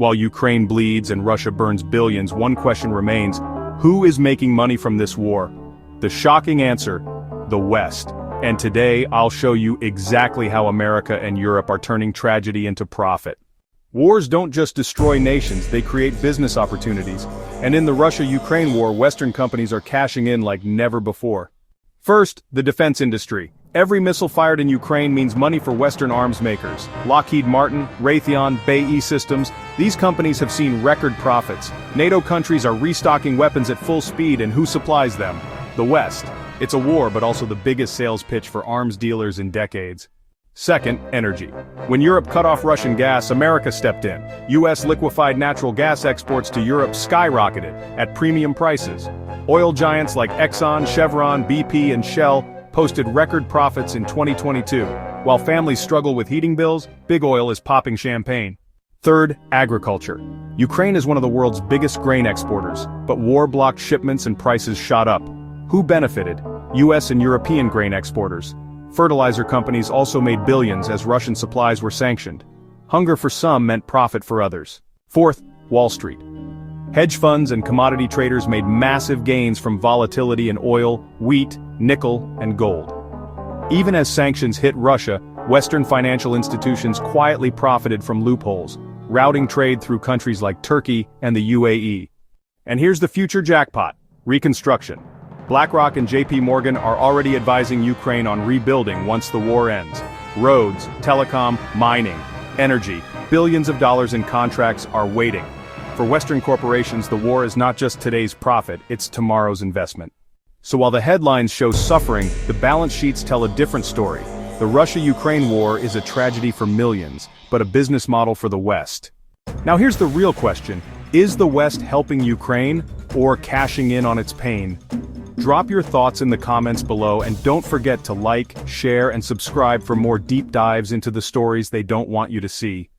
While Ukraine bleeds and Russia burns billions, one question remains: who is making money from this war? The shocking answer: the West. And today, I'll show you exactly how America and Europe are turning tragedy into profit. Wars don't just destroy nations, they create business opportunities. And in the Russia-Ukraine war, Western companies are cashing in like never before. First, the defense industry. Every missile fired in Ukraine means money for Western arms makers. Lockheed Martin, Raytheon, BAE Systems, these companies have seen record profits. NATO countries are restocking weapons at full speed, and who supplies them? The West. It's a war, but also the biggest sales pitch for arms dealers in decades. Second, energy. When Europe cut off Russian gas, America stepped in. U.S. liquefied natural gas exports to Europe skyrocketed at premium prices. Oil giants like Exxon, Chevron, BP, and Shell posted record profits in 2022. While families struggle with heating bills, big oil is popping champagne. Third, agriculture. Ukraine is one of the world's biggest grain exporters, but war blocked shipments and prices shot up. Who benefited? U.S. and European grain exporters. Fertilizer companies also made billions as Russian supplies were sanctioned. Hunger for some meant profit for others. Fourth, Wall Street. Hedge funds and commodity traders made massive gains from volatility in oil, wheat, nickel, and gold. Even as sanctions hit Russia, Western financial institutions quietly profited from loopholes, routing trade through countries like Turkey and the UAE. And here's the future jackpot: Reconstruction. BlackRock and JP Morgan are already advising Ukraine on rebuilding once the war ends. Roads, telecom, mining, energy, billions of dollars in contracts are waiting. For Western corporations, the war is not just today's profit, it's tomorrow's investment. So while the headlines show suffering, the balance sheets tell a different story. The Russia-Ukraine war is a tragedy for millions, but a business model for the West. Now here's the real question: is the West helping Ukraine, or cashing in on its pain? Drop your thoughts in the comments below, and don't forget to like, share, and subscribe for more deep dives into the stories they don't want you to see.